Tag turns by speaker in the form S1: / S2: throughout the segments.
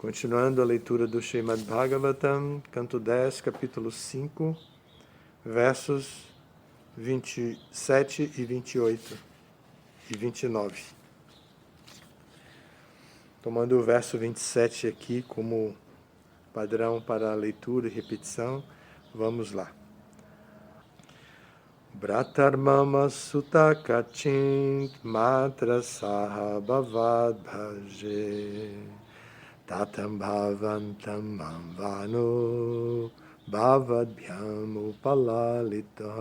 S1: Continuando a leitura do Srimad Bhagavatam, canto 10, capítulo 5, versos 27 e 28 e 29. Tomando o verso 27 aqui como padrão para a leitura e repetição, vamos lá. Bratarmama sutta kachint matra saha bhavad bhaje tatam bhavantam mamvano bhavadbhyam upalalita.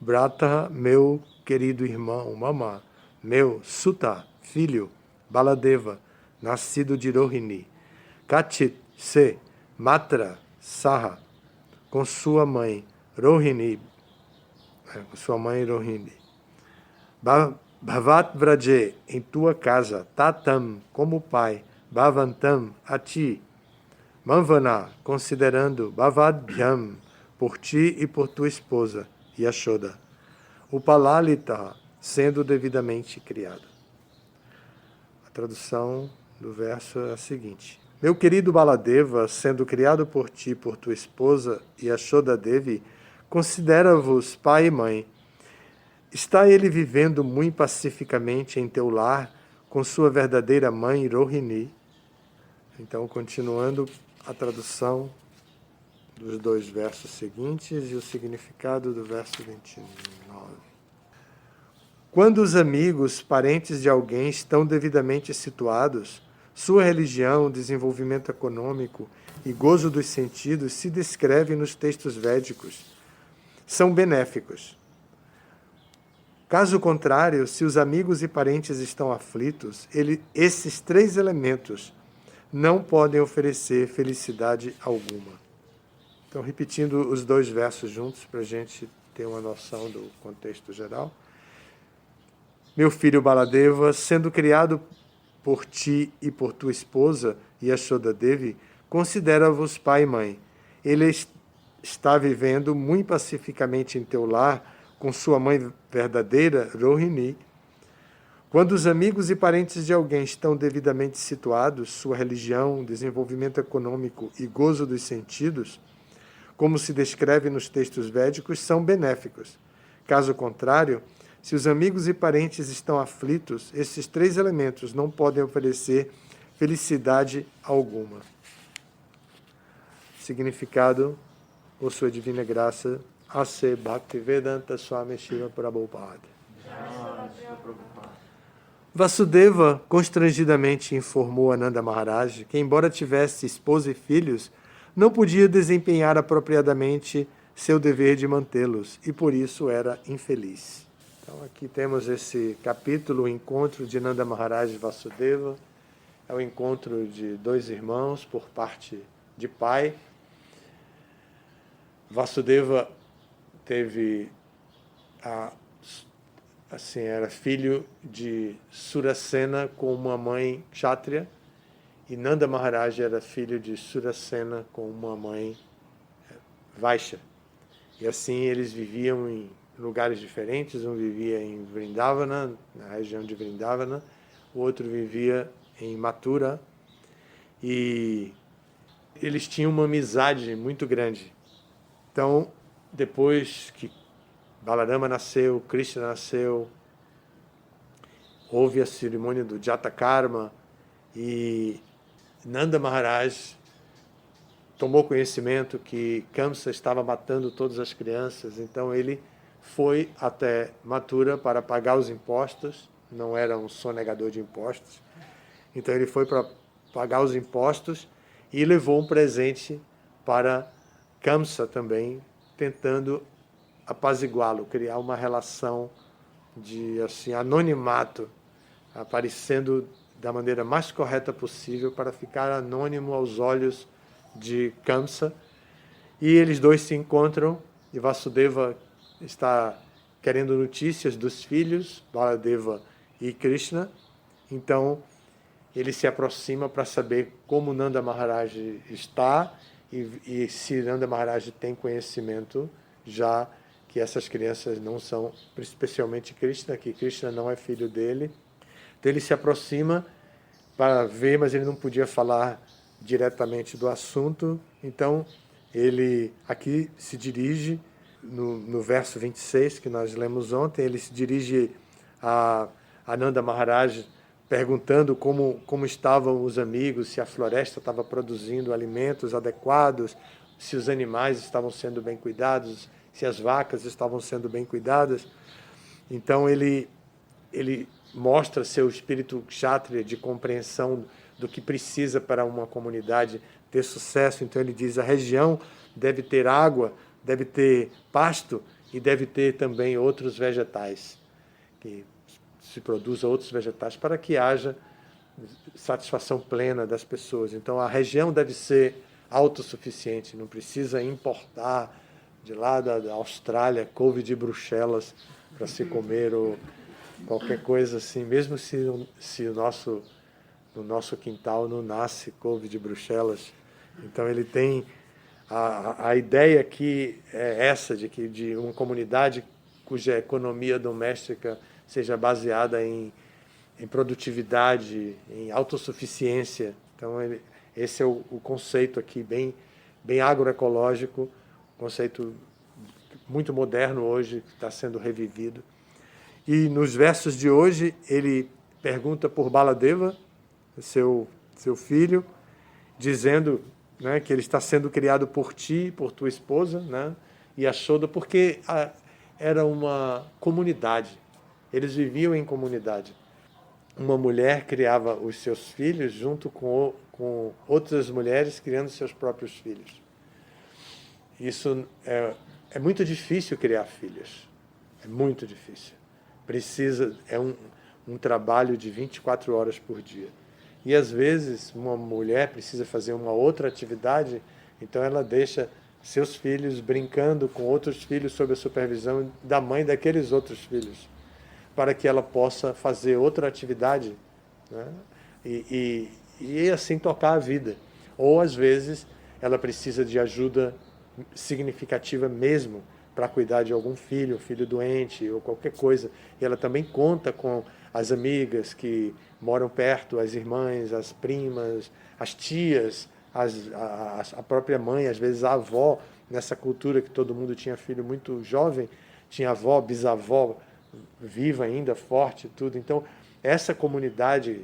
S1: Brata, meu querido irmão, mama, meu sutta, filho, Baladeva, nascido de Rohini, Kachit, se, matra, saha, com sua mãe, Rohini, Bhavat Vraje, em tua casa, Tatam, como pai, Bhavantam, a ti, Manvana, considerando, Bhavadbhyam, por ti e por tua esposa, Yashoda, Upalalita, sendo devidamente criado. A tradução do verso é a seguinte: meu querido Baladeva, sendo criado por ti e por tua esposa, Yashoda Devi, considera-vos pai e mãe. Está ele vivendo muito pacificamente em teu lar com sua verdadeira mãe, Rohini? Então, continuando a tradução dos dois versos seguintes e o significado do verso 29. Quando os amigos, parentes de alguém estão devidamente situados, sua religião, desenvolvimento econômico e gozo dos sentidos se descrevem nos textos védicos. São benéficos. Caso contrário, se os amigos e parentes estão aflitos, esses três elementos não podem oferecer felicidade alguma. Então, repetindo os dois versos juntos para a gente ter uma noção do contexto geral. Meu filho Baladeva, sendo criado por ti e por tua esposa, Yashoda Devi, considera-vos pai e mãe. Ele está vivendo muito pacificamente em teu lar, com sua mãe verdadeira, Rohini. Quando os amigos e parentes de alguém estão devidamente situados, sua religião, desenvolvimento econômico e gozo dos sentidos, como se descreve nos textos védicos, são benéficos. Caso contrário, se os amigos e parentes estão aflitos, esses três elementos não podem oferecer felicidade alguma. Significado, ou sua divina graça, A.C. Bhaktivedanta Swami Shiva Prabhupada. Vasudeva constrangidamente informou Ananda Maharaj que, embora tivesse esposa e filhos, não podia desempenhar apropriadamente seu dever de mantê-los e por isso era infeliz. Então aqui temos esse capítulo, o encontro de Nanda Maharaj e Vasudeva. É o encontro de dois irmãos por parte de pai. Vasudeva era filho de Surasena com uma mãe kshatriya, e Nanda Maharaj era filho de Surasena com uma mãe Vaishya. E assim eles viviam em lugares diferentes. Um vivia em Vrindavana, na região de Vrindavana, o outro vivia em Mathura, e eles tinham uma amizade muito grande. Então, depois que Balarama nasceu, Krishna nasceu, houve a cerimônia do Jata Karma e Nanda Maharaj tomou conhecimento que Kamsa estava matando todas as crianças, então ele foi até Mathura para pagar os impostos, não era um sonegador de impostos, então ele foi para pagar os impostos e levou um presente para Kamsa também, tentando apaziguá-lo, criar uma relação de anonimato, aparecendo da maneira mais correta possível para ficar anônimo aos olhos de Kamsa. E eles dois se encontram e Vasudeva está querendo notícias dos filhos, Baladeva e Krishna. Então ele se aproxima para saber como Nanda Maharaj está e se Nanda Maharaj tem conhecimento já que essas crianças não são, especialmente Krishna, que Krishna não é filho dele. Então ele se aproxima para ver, mas ele não podia falar diretamente do assunto. Então, ele aqui se dirige, no verso 26, que nós lemos ontem, ele se dirige a Ananda Maharaj, perguntando como estavam os amigos, se a floresta estava produzindo alimentos adequados, se os animais estavam sendo bem cuidados, se as vacas estavam sendo bem cuidadas. Então ele mostra seu espírito kshatriya de compreensão do que precisa para uma comunidade ter sucesso. Então ele diz: a região deve ter água, deve ter pasto e deve ter também outros vegetais, que se produza outros vegetais para que haja satisfação plena das pessoas. Então a região deve ser autossuficiente, não precisa importar de lá da Austrália couve de Bruxelas para se comer ou qualquer coisa assim, mesmo se no nosso quintal não nasce couve de Bruxelas. Então ele tem a ideia aqui é essa, de uma comunidade cuja economia doméstica seja baseada em produtividade, em autossuficiência. Então esse é o conceito aqui, bem agroecológico, conceito muito moderno hoje, que está sendo revivido. E nos versos de hoje, ele pergunta por Baladeva, seu filho, dizendo, né, que ele está sendo criado por ti, por tua esposa, né, e Yashoda, porque era uma comunidade. Eles viviam em comunidade. Uma mulher criava os seus filhos junto com outras mulheres criando seus próprios filhos. Isso é muito difícil criar filhos. É muito difícil. É um trabalho de 24 horas por dia. E, às vezes, uma mulher precisa fazer uma outra atividade, então ela deixa seus filhos brincando com outros filhos sob a supervisão da mãe daqueles outros filhos, para que ela possa fazer outra atividade, né? E assim tocar a vida. Ou, às vezes, ela precisa de ajuda significativa mesmo para cuidar de algum filho, um filho doente ou qualquer coisa. E ela também conta com as amigas que moram perto, as irmãs, as primas, as tias, a própria mãe, às vezes a avó, nessa cultura que todo mundo tinha filho muito jovem, tinha avó, bisavó, viva ainda, forte, tudo. Então, essa comunidade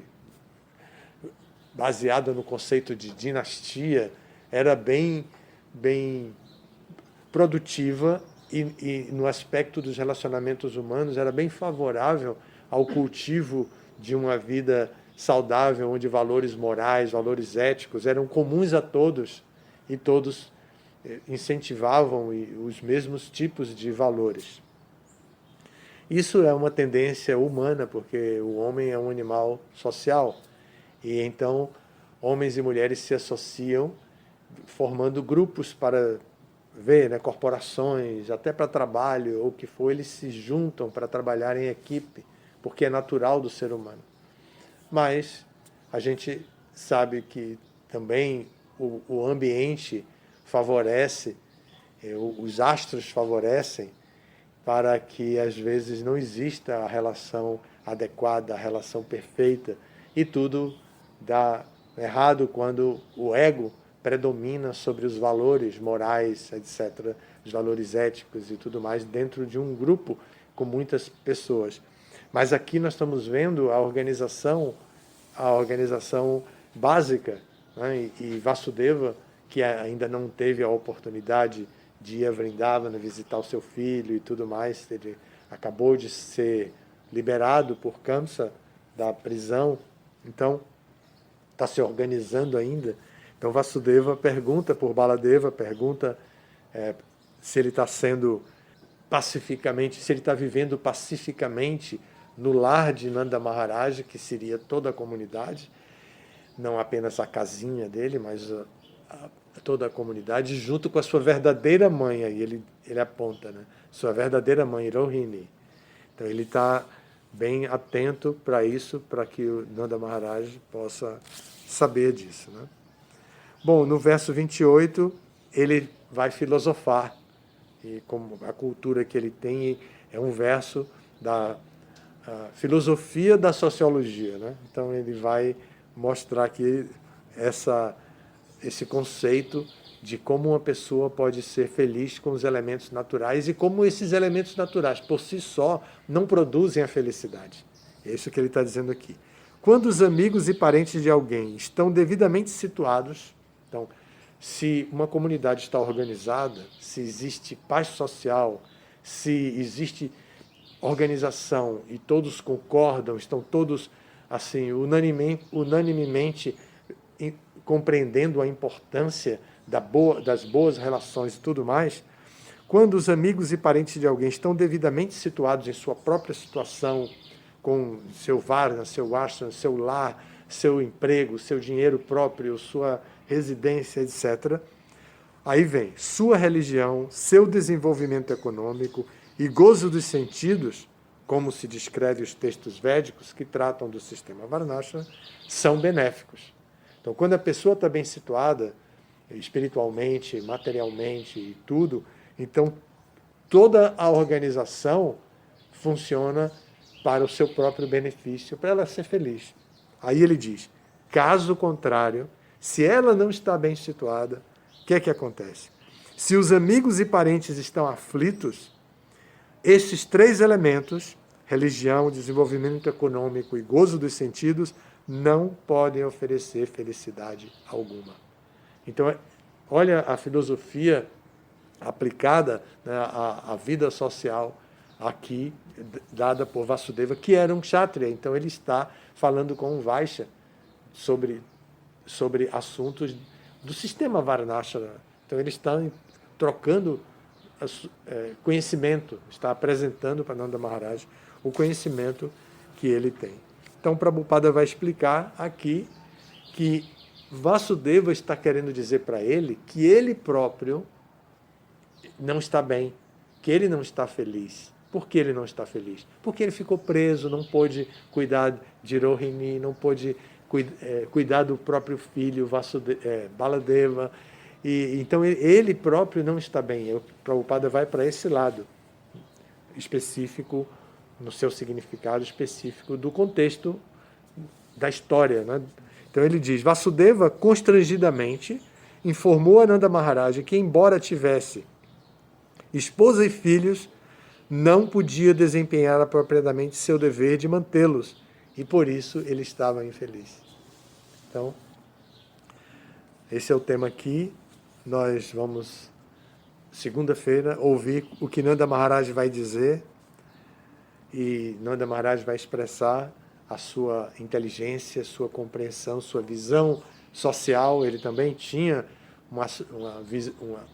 S1: baseada no conceito de dinastia era bem produtiva e no aspecto dos relacionamentos humanos era bem favorável ao cultivo de uma vida saudável, onde valores morais, valores éticos eram comuns a todos e todos incentivavam os mesmos tipos de valores. Isso é uma tendência humana, porque o homem é um animal social. E então, homens e mulheres se associam, formando grupos para ver, né, corporações, até para trabalho, ou o que for, eles se juntam para trabalhar em equipe, porque é natural do ser humano. Mas a gente sabe que também o ambiente favorece, os astros favorecem, para que às vezes não exista a relação adequada, a relação perfeita, e tudo dá errado quando o ego predomina sobre os valores morais, etc., os valores éticos e tudo mais, dentro de um grupo com muitas pessoas. Mas aqui nós estamos vendo a organização básica, né? E Vasudeva, que ainda não teve a oportunidade de ir a Vrindavana visitar o seu filho e tudo mais, ele acabou de ser liberado por Kamsa da prisão, então está se organizando ainda. Então Vasudeva pergunta por Baladeva, pergunta se ele está sendo pacificamente, se ele está vivendo pacificamente no lar de Nanda Maharaj, que seria toda a comunidade, não apenas a casinha dele, mas toda a comunidade, junto com a sua verdadeira mãe, aí ele aponta, né? Sua verdadeira mãe, Rohini. Então ele está bem atento para isso, para que o Nanda Maharaj possa saber disso, né? Bom, no verso 28, ele vai filosofar, e como a cultura que ele tem é um verso da filosofia da sociologia, né? Então ele vai mostrar aqui esse conceito de como uma pessoa pode ser feliz com os elementos naturais e como esses elementos naturais, por si só, não produzem a felicidade. É isso que ele está dizendo aqui. Quando os amigos e parentes de alguém estão devidamente situados, então, se uma comunidade está organizada, se existe paz social, se existe organização e todos concordam, estão todos assim unanimemente compreendendo a importância das boas relações e tudo mais, quando os amigos e parentes de alguém estão devidamente situados em sua própria situação, com seu varna, seu ashram, seu lar, seu emprego, seu dinheiro próprio, sua residência, etc., aí vem sua religião, seu desenvolvimento econômico e gozo dos sentidos, como se descreve os textos védicos que tratam do sistema Varnashram, são benéficos. Então, quando a pessoa está bem situada, espiritualmente, materialmente e tudo, então toda a organização funciona para o seu próprio benefício, para ela ser feliz. Aí ele diz, caso contrário, se ela não está bem situada, o que é que acontece? Se os amigos e parentes estão aflitos, esses três elementos, religião, desenvolvimento econômico e gozo dos sentidos, não podem oferecer felicidade alguma. Então, olha a filosofia aplicada, né, à vida social aqui, dada por Vasudeva, que era um kshatriya. Então, ele está falando com um Vaishya sobre assuntos do sistema Varnashram. Então, ele está trocando conhecimento, está apresentando para Nanda Maharaj o conhecimento que ele tem. Então, Prabhupada vai explicar aqui que Vasudeva está querendo dizer para ele que ele próprio não está bem, que ele não está feliz. Por que ele não está feliz? Porque ele ficou preso, não pôde cuidar de Rohini, não pôde cuidar do próprio filho, Baladeva. Então ele próprio não está bem. O Prabhupada vai para esse lado específico, no seu significado específico do contexto da história, né? Então ele diz, Vasudeva constrangidamente informou a Nanda Maharaj que, embora tivesse esposa e filhos, não podia desempenhar apropriadamente seu dever de mantê-los, e por isso ele estava infeliz. Então, esse é o tema aqui. Nós vamos, segunda-feira, ouvir o que Nanda Maharaj vai dizer, e Nanda Maharaj vai expressar a sua inteligência, sua compreensão, sua visão social. Ele também tinha uma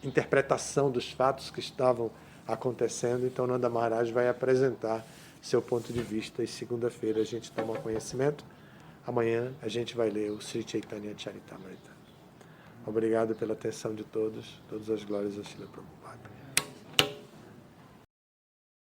S1: interpretação dos fatos que estavam acontecendo. Então, Nanda Maharaj vai apresentar seu ponto de vista e segunda-feira a gente toma conhecimento. Amanhã a gente vai ler o Sri Chaitanya Charitamrita. Obrigado pela atenção de todos. Todas as glórias a Srila Prabhupada.